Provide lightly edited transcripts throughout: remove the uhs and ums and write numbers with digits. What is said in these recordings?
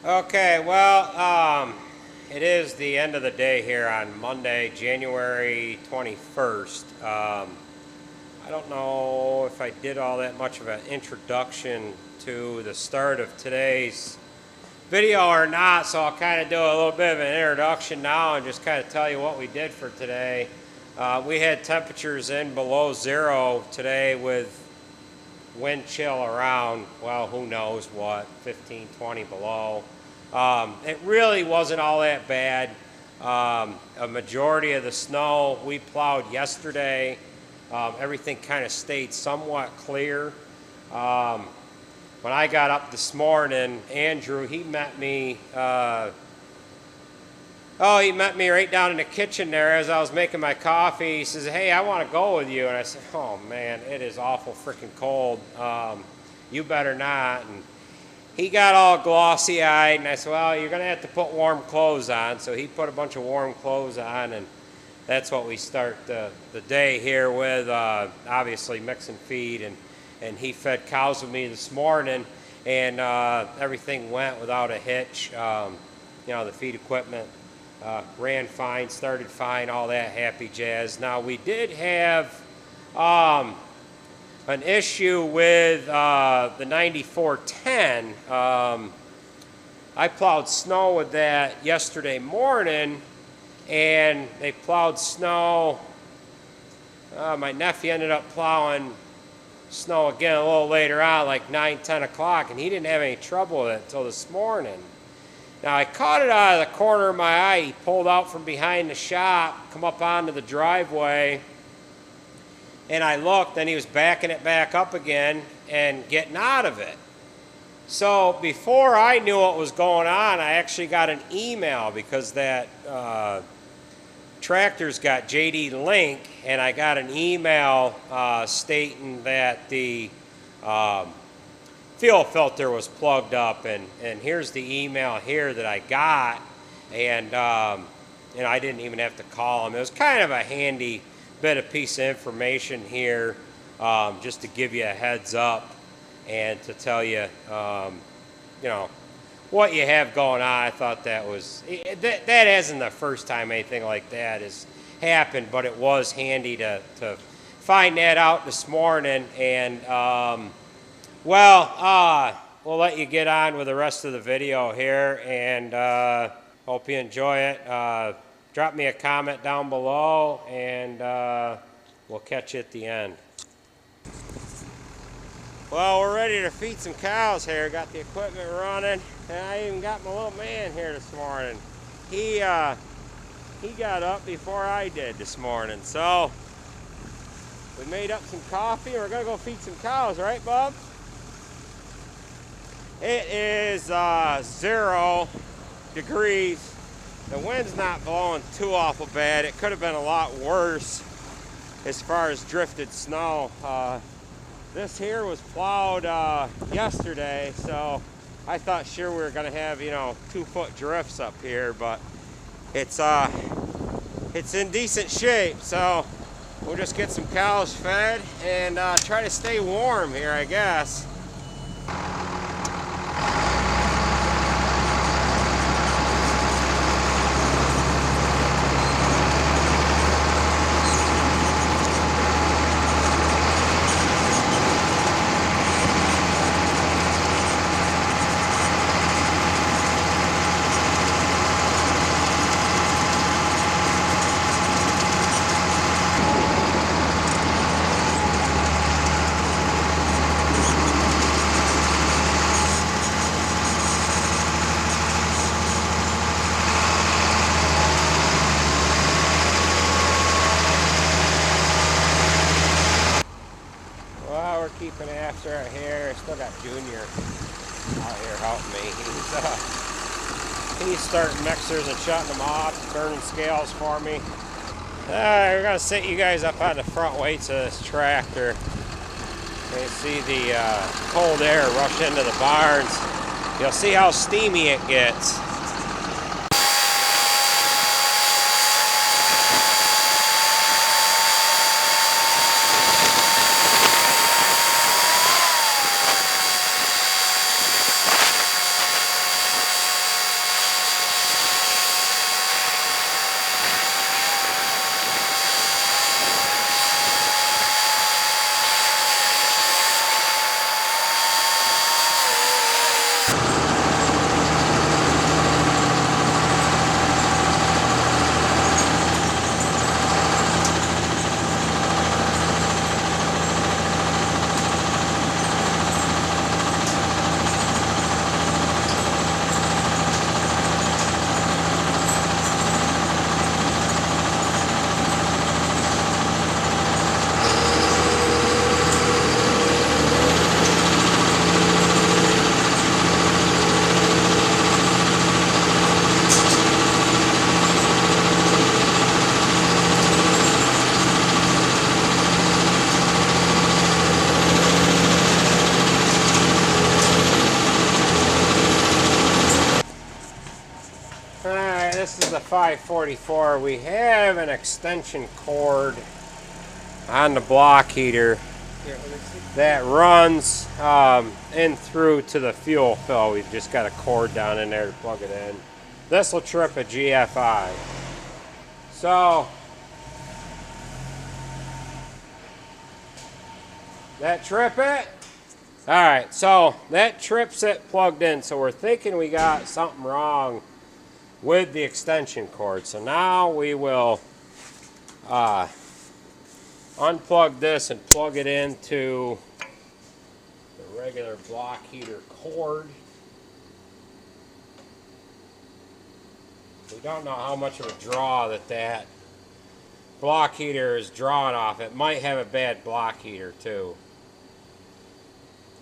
Okay, well, it is the end of the day here on Monday, January 21st. I don't know if I did all that much of an introduction to the start of today's video or not, so I'll kind of do a little bit of an introduction now and just kind of tell you what we did for today. We had temperatures in below zero today with wind chill around, well, who knows what, 15, 20 below. It really wasn't all that bad. A majority of the snow we plowed yesterday, everything kind of stayed somewhat clear. When I got up this morning, Andrew, he met me right down in the kitchen there as I was making my coffee. He says, "Hey, I want to go with you." And I said, "Oh, man, it is awful freaking cold. You better not." And he got all glossy-eyed, and I said, "Well, you're going to have to put warm clothes on." So he put a bunch of warm clothes on, and that's what we start the day here with, obviously mixing feed. And he fed cows with me this morning, and everything went without a hitch. The feed equipment ran fine, started fine, all that happy jazz. Now, we did have an issue with the 9410. I plowed snow with that yesterday morning, and they plowed snow. My nephew ended up plowing snow again a little later on, like 9, 10 o'clock, and he didn't have any trouble with it until this morning. Now, I caught it out of the corner of my eye. He pulled out from behind the shop, come up onto the driveway, and I looked, and he was backing it back up again and getting out of it. So before I knew what was going on, I actually got an email because that tractor's got JD Link, and I got an email stating that the fuel filter was plugged up, and here's the email here that I got, and I didn't even have to call him. It was kind of a handy bit of piece of information here, just to give you a heads up and to tell you, what you have going on. I thought that was, that isn't the first time anything like that has happened, but it was handy to find that out this morning. And, we'll let you get on with the rest of the video here, and hope you enjoy it. Drop me a comment down below, and we'll catch you at the end. Well, we're ready to feed some cows here. Got the equipment running, and I even got my little man here this morning. He got up before I did this morning, so we made up some coffee, and we're gonna go feed some cows, right, Bob? It is 0 degrees. The wind's not blowing too awful bad. It could have been a lot worse as far as drifted snow. This here was plowed yesterday, so I thought sure we were gonna have 2-foot drifts up here, but it's in decent shape. So we'll just get some cows fed and try to stay warm here, I guess. Keeping after it here. Still got Junior out here helping me. He's starting mixers and shutting them off, burning scales for me. We're gonna set you guys up on the front weights of this tractor. You see the cold air rush into the barns. You'll see how steamy it gets. this is the 544. We have an extension cord on the block heater that runs in through to the fuel fill. We've just got a cord down in there to plug it in. This will trip a GFI. So that trip it? Alright, so that trips it plugged in. So we're thinking we got something wrong with the extension cord. So now we will unplug this and plug it into the regular block heater cord. We don't know how much of a draw that block heater is drawing off. It might have a bad block heater too.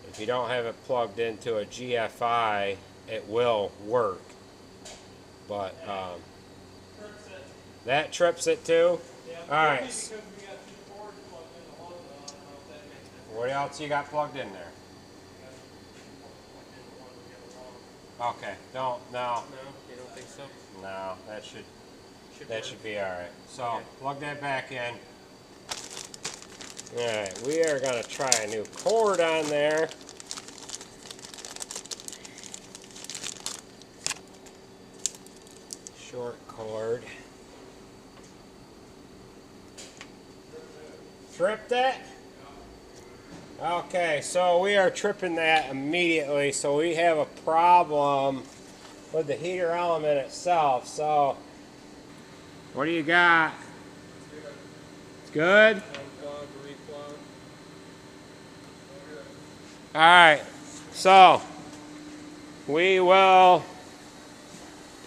If you don't have it plugged into a GFI, it will work. But that trips it too? Alright. What else you got plugged in there? Okay, no. No, you don't think so? No, that should be alright. So, okay. Plug that back in. Alright, we are going to try a new cord on there. Short cord. Tripped it? Okay, so we are tripping that immediately, so we have a problem with the heater element itself. So, what do you got? It's good? Alright, so we will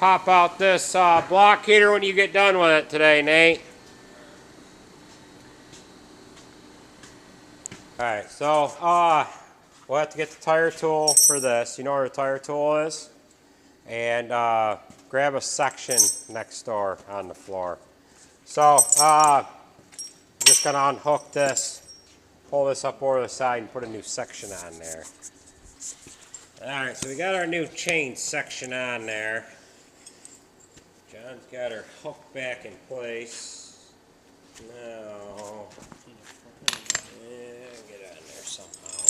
pop out this block heater when you get done with it today, Nate. Alright, so we'll have to get the tire tool for this. You know where the tire tool is? And grab a section next door on the floor. So I'm just going to unhook this, pull this up over the side and put a new section on there. Alright, so we got our new chain section on there. John's got her hooked back in place. Now, get on there somehow.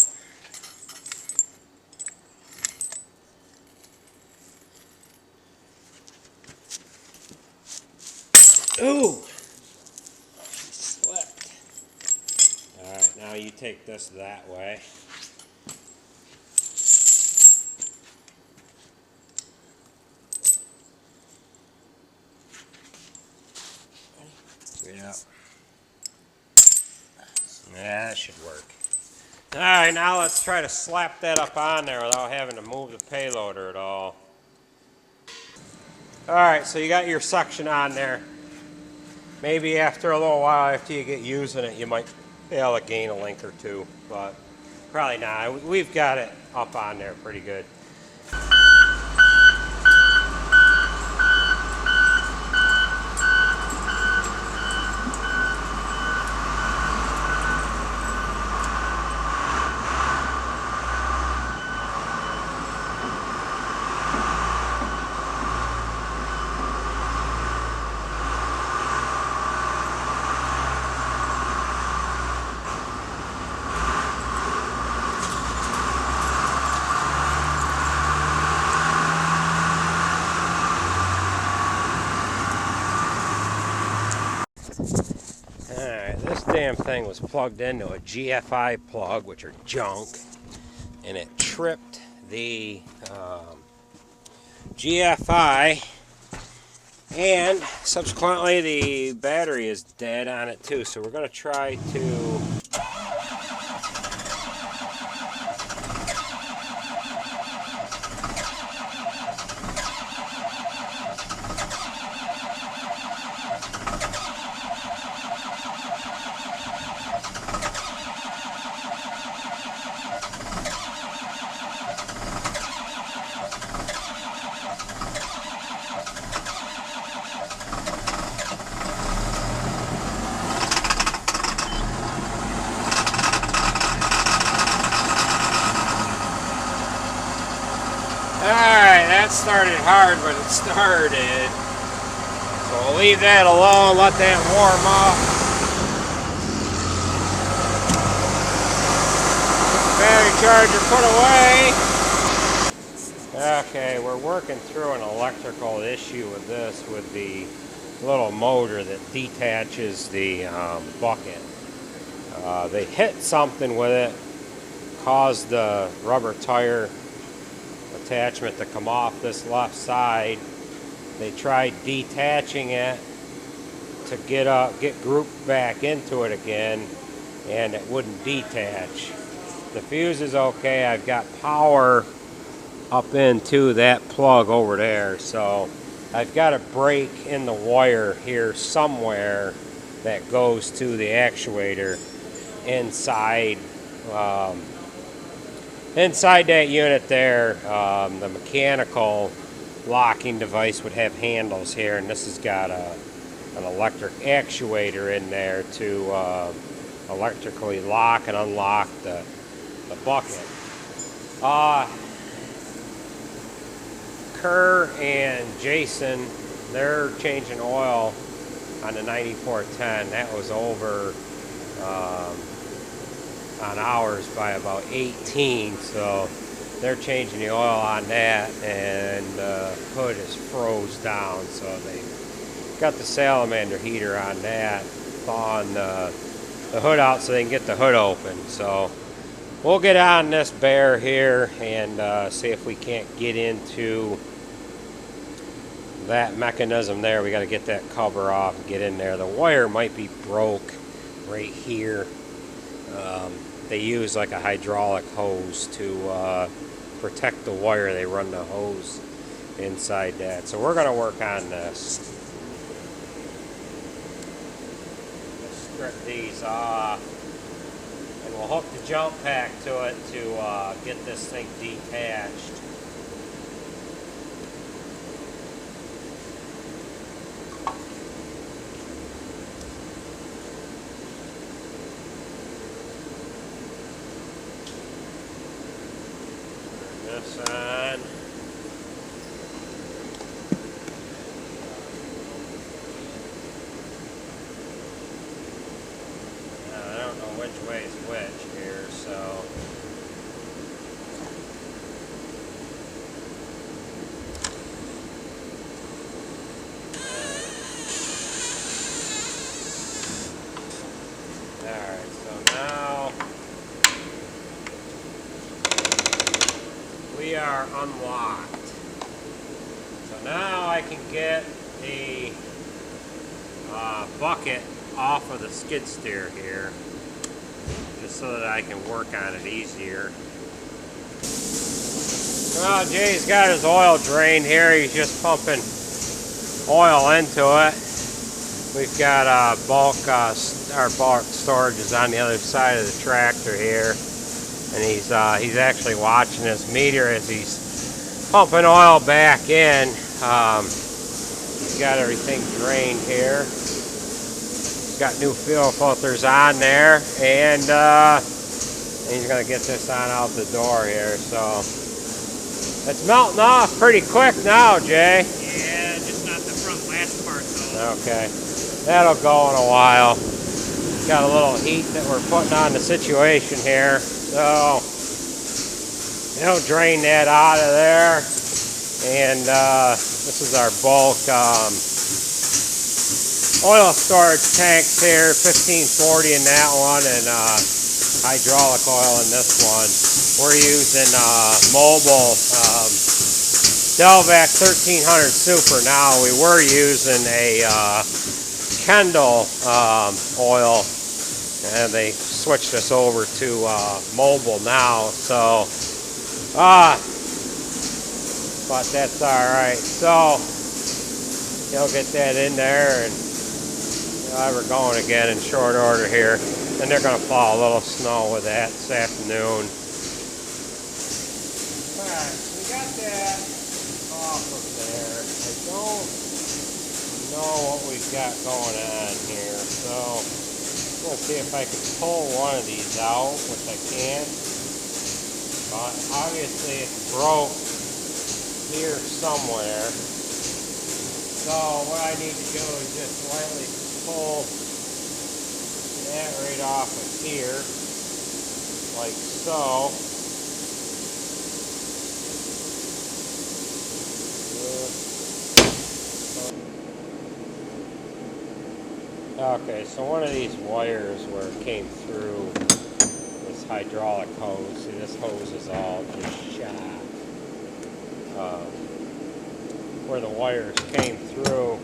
Ooh! She slipped. Alright, now you take this that way. Yeah. Yeah, that should work. Alright, now let's try to slap that up on there without having to move the payloader at all. Alright, so you got your suction on there. Maybe after a little while, after you get using it, you might be able to gain a link or two, but probably not. We've got it up on there pretty good. This damn thing was plugged into a GFI plug, which are junk, and it tripped the GFI, and subsequently the battery is dead on it too. So we're going to try to Alright, that started hard, but it started. So we'll leave that alone, let that warm up. Battery charger put away. Okay, we're working through an electrical issue with this, with the little motor that detaches the bucket. They hit something with it, caused the rubber tire attachment to come off this left side. They tried detaching it to get grouped back into it again, and it wouldn't detach. The fuse is okay. I've got power up into that plug over there, so I've got a break in the wire here somewhere that goes to the actuator inside inside that unit there. The mechanical locking device would have handles here, and this has got an electric actuator in there to electrically lock and unlock the bucket. Kerr and Jason, they're changing oil on the 9410. That was over on ours by about 18, so they're changing the oil on that, and the hood is froze down, so they got the salamander heater on that, thawing the hood out so they can get the hood open. So we'll get on this bear here and see if we can't get into that mechanism there. We got to get that cover off and get in there. The wire might be broke right here. They use like a hydraulic hose to protect the wire. They run the hose inside that. So we're going to work on this. Let's strip these off, and we'll hook the jump pack to it to get this thing detached. This on. I don't know which way is which here, so alright, so now we are unlocked. So now I can get the bucket off of the skid steer here, just so that I can work on it easier. Well, Jay's got his oil drain here. He's just pumping oil into it. We've got our bulk storage is on the other side of the tractor here. And he's actually watching this meter as he's pumping oil back in. He's got everything drained here. He's got new fuel filters on there, and he's going to get this on out the door here. So it's melting off pretty quick now, Jay. Yeah, just not the front last part though. Okay, that'll go in a while. Got a little heat that we're putting on the situation here. So, it'll drain that out of there. And this is our bulk oil storage tanks here, 1540 in that one, and hydraulic oil in this one. We're using Mobil Delvac 1300 Super now. We were using a Kendall oil, and they switched us over to Mobil now, so but that's alright. So he'll get that in there, and we're going again in short order here, and they're going to plow a little snow with that this afternoon. Alright, we got that off of there. I don't know what we've got going on here, so I'm going to see if I can pull one of these out, which I can't. But obviously it's broke here somewhere. So what I need to do is just lightly pull that right off of here, like so. Okay, so one of these wires where it came through this hydraulic hose, see this hose is all just shot. Where the wires came through,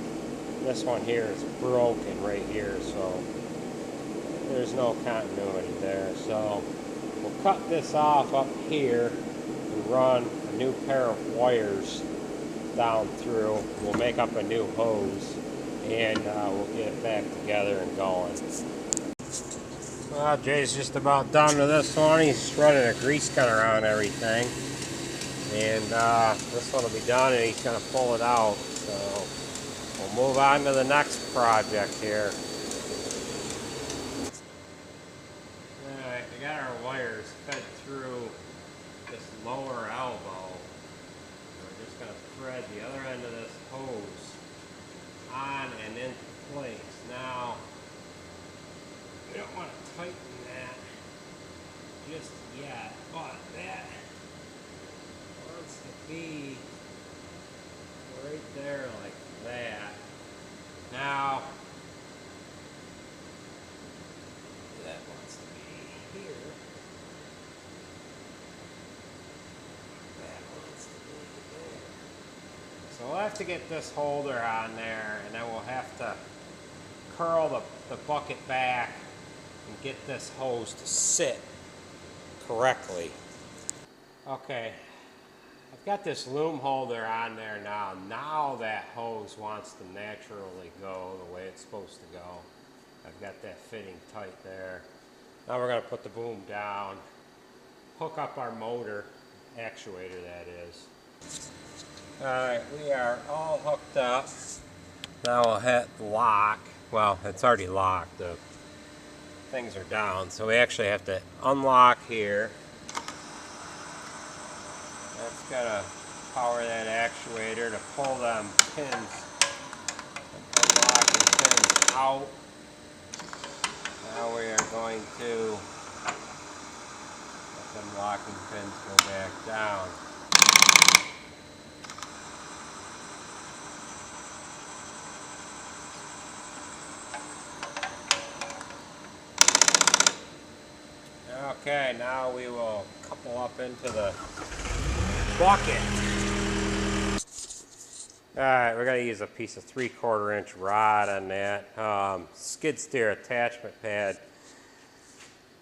this one here is broken right here, so there's no continuity there. So we'll cut this off up here and run a new pair of wires down through. We'll make up a new hose and we'll get it back together and going. Well, Jay's just about done with this one. He's running a grease gun around everything. And this one will be done and he's going to pull it out. So we'll move on to the next project here. Alright, we got our wires fed through this lower elbow. We're just going to thread the other end of this hose on and into place. Now, we don't want to tighten that just yet, but that wants to be right there like that. Now, that wants to be here. That wants to be there. So we'll have to get this holder on there, and then we'll have to curl the bucket back and get this hose to sit correctly. Okay, I've got this loom holder on there now. Now that hose wants to naturally go the way it's supposed to go. I've got that fitting tight there. Now we're going to put the boom down, hook up our motor, actuator that is. Alright, we are all hooked up. Now we'll hit lock. Well, it's already locked. The things are down, so we actually have to unlock here. That's gonna power that actuator to pull them pins, unlocking pins out. Now we are going to let them locking pins go back down. Okay, now we will couple up into the bucket. Alright, we're going to use a piece of 3/4 inch rod on that. Skid steer attachment pad.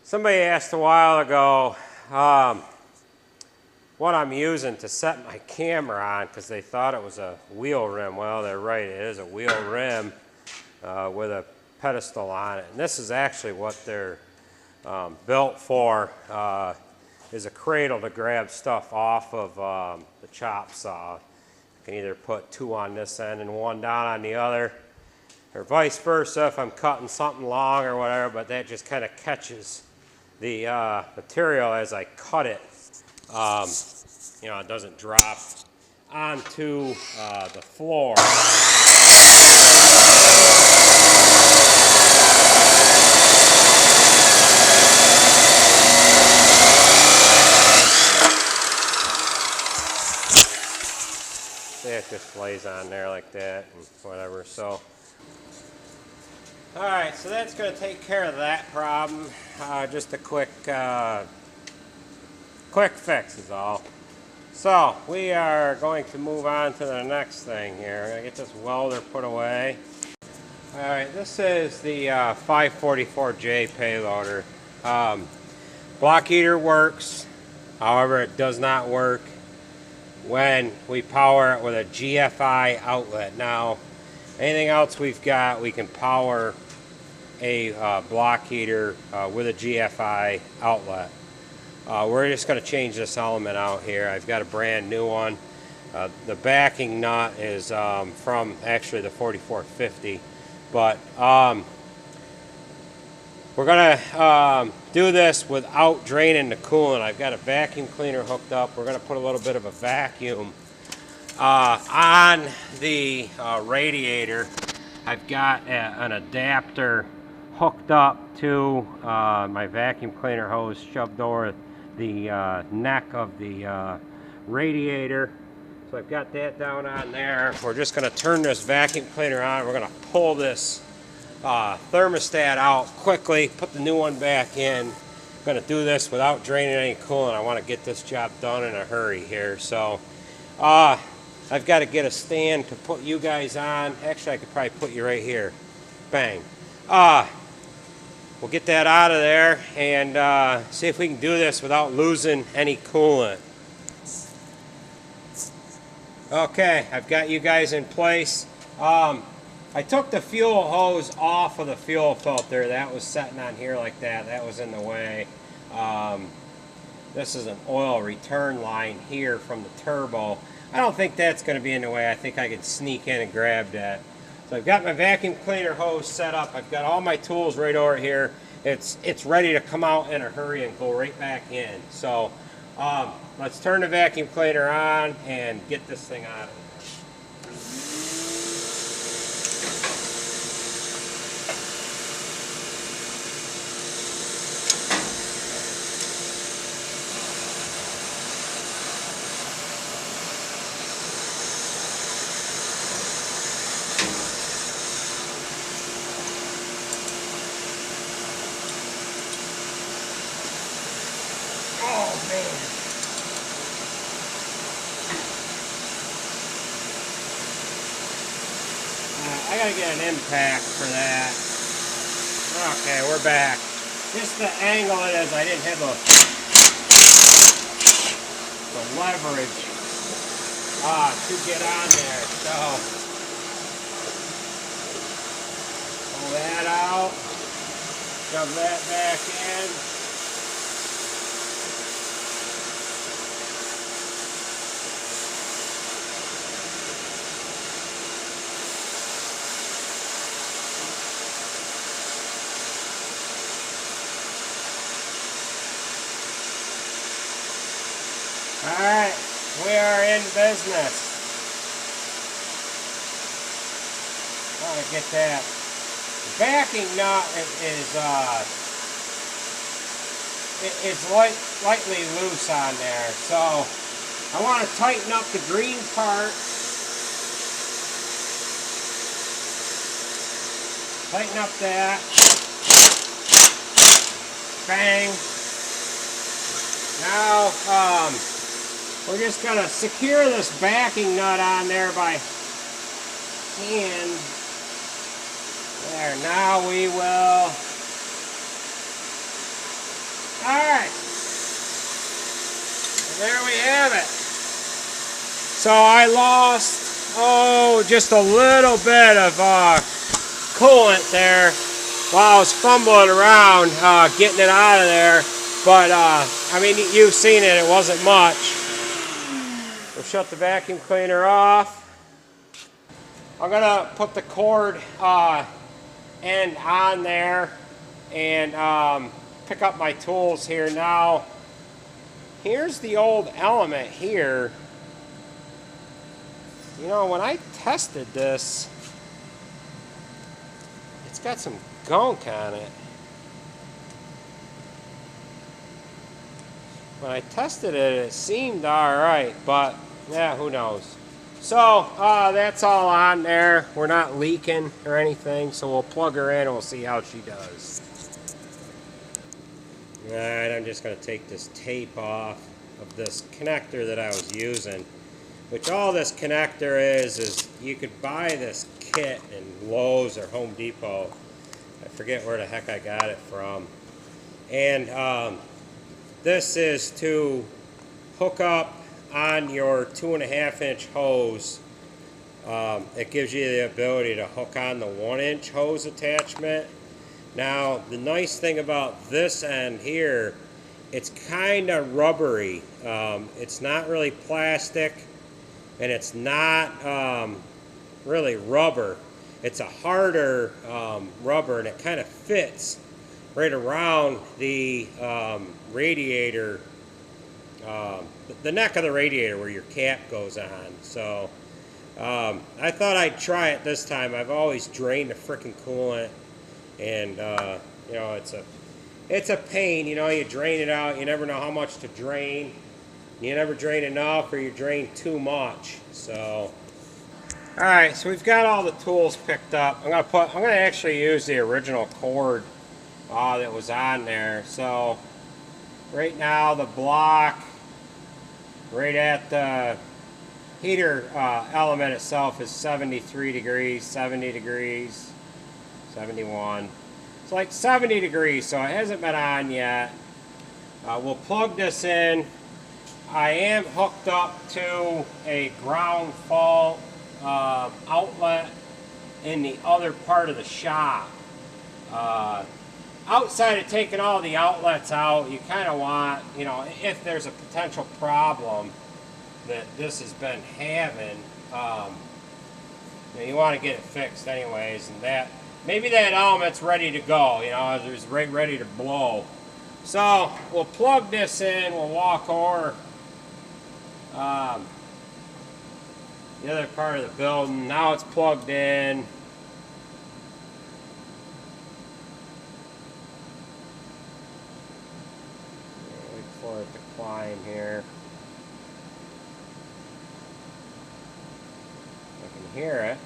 Somebody asked a while ago what I'm using to set my camera on because they thought it was a wheel rim. Well, they're right, it is a wheel rim with a pedestal on it. And this is actually what they're built for, is a cradle to grab stuff off of the chop saw. You can either put 2 on this end and 1 down on the other, or vice versa if I'm cutting something long or whatever, but that just kind of catches the material as I cut it. You know, it doesn't drop onto the floor. It just lays on there like that and whatever. So, alright, so that's going to take care of that problem. Just a quick fix is all. So, we are going to move on to the next thing here. We're going to get this welder put away. Alright, this is the 544J payloader. Block heater works, however it does not work when we power it with a GFI outlet. Now, anything else we've got, we can power a block heater with a GFI outlet. We're just going to change this element out here. I've got a brand new one. The backing nut is from actually the 4450, but we're going to do this without draining the coolant. I've got a vacuum cleaner hooked up. We're going to put a little bit of a vacuum On the radiator, I've got an adapter hooked up to my vacuum cleaner hose, shoved over the neck of the radiator. So I've got that down on there. We're just going to turn this vacuum cleaner on. We're going to pull this thermostat out quickly, put the new one back in. I'm going to do this without draining any coolant. I want to get this job done in a hurry here. So I've got to get a stand to put you guys on. Actually, I could probably put you right here. Bang. We'll get that out of there and see if we can do this without losing any coolant. Okay, I've got you guys in place. I took the fuel hose off of the fuel filter. That was sitting on here like that. That was in the way. This is an oil return line here from the turbo. I don't think that's going to be in the way. I think I can sneak in and grab that. So I've got my vacuum cleaner hose set up. I've got all my tools right over here. It's ready to come out in a hurry and go right back in. So let's turn the vacuum cleaner on and get this thing out of here. Oh man. I gotta get an impact for that. Okay, we're back. Just the angle it is, I didn't have the leverage to get on there. So pull that out, shove that back in. Alright, we are in business. I'm gonna get that. The backing nut is lightly loose on there, so I want to tighten up the green part. Tighten up that. Bang. Now, we're just going to secure this backing nut on there by hand. There, now we will. Alright. There we have it. So I lost, just a little bit of coolant there while I was fumbling around getting it out of there. But, I mean, you've seen it, it wasn't much. We'll shut the vacuum cleaner off. I'm going to put the cord end on there and pick up my tools here. Now, here's the old element here. You know, when I tested this, it's got some gunk on it. When I tested it, it seemed alright, but yeah, who knows. So, that's all on there. We're not leaking or anything, so we'll plug her in and we'll see how she does. Alright, I'm just going to take this tape off of this connector that I was using. Which all this connector is you could buy this kit in Lowe's or Home Depot. I forget where the heck I got it from. And this is to hook up on your 2.5-inch hose. It gives you the ability to hook on the 1-inch hose attachment. Now, the nice thing about this end here, it's kind of rubbery. It's not really plastic, and it's not really rubber. It's a harder rubber, and it kind of fits right around the radiator the neck of the radiator where your cap goes on. So I thought I'd try it this time. I've always drained the freaking coolant, and you know, it's a pain. You know, you drain it out, you never know how much to drain. You never drain enough, or you drain too much. So, all right, so we've got all the tools picked up. I'm gonna actually use the original cord that was on there. So right now the block right at the heater element itself is 73 degrees, 70 degrees, 71. It's like 70 degrees, so it hasn't been on yet. We'll plug this in. I am hooked up to a ground fault outlet in the other part of the shop. Outside of taking all the outlets out, you kind of want, you know, if there's a potential problem that this has been having, you want to get it fixed anyways, and that maybe that element's ready to go, you know, it's ready to blow. So we'll plug this in, we'll walk over the other part of the building. Now it's plugged in. Wait for it to climb here. I can hear it.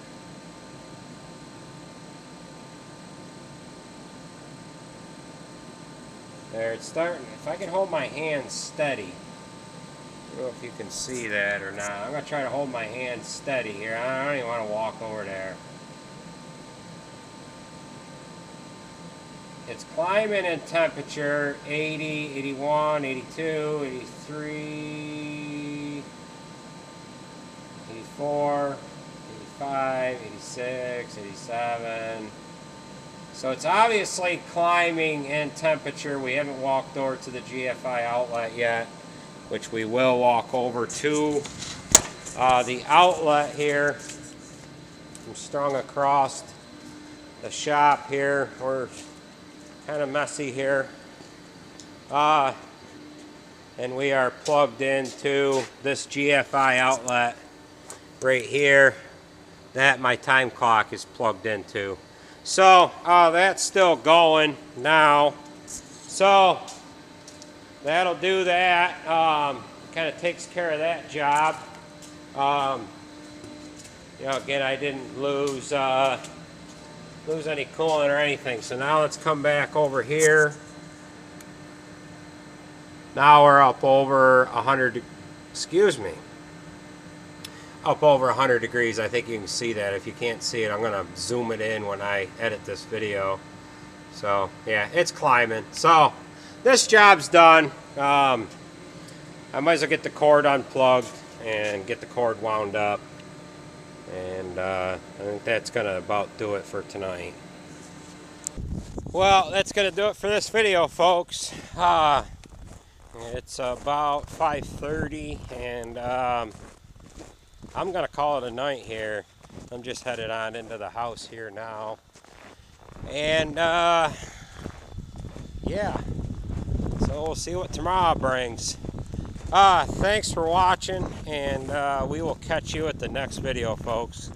There, it's starting. If I can hold my hand steady, I don't know if you can see that or not. I'm going to try to hold my hand steady here. I don't even want to walk over there. It's climbing in temperature, 80, 81, 82, 83, 84, 85, 86, 87. So it's obviously climbing in temperature. We haven't walked over to the GFI outlet yet, which we will walk over to. The outlet here, I'm strung across the shop here. We're kind of messy here. And we are plugged into this GFI outlet right here that my time clock is plugged into. So that's still going now. So that'll do that. Kind of takes care of that job. You know, again, I didn't lose any coolant or anything. So now let's come back over here. Now we're up over 100. Excuse me. Up over 100 degrees. I think you can see that. If you can't see it, I'm going to zoom it in when I edit this video. So yeah, it's climbing. So this job's done. I might as well get the cord unplugged and get the cord wound up. And I think that's going to about do it for tonight. Well, that's going to do it for this video, folks. It's about 5:30, and I'm going to call it a night here. I'm just headed on into the house here now. And yeah, so we'll see what tomorrow brings. Thanks for watching, and we will catch you at the next video, folks.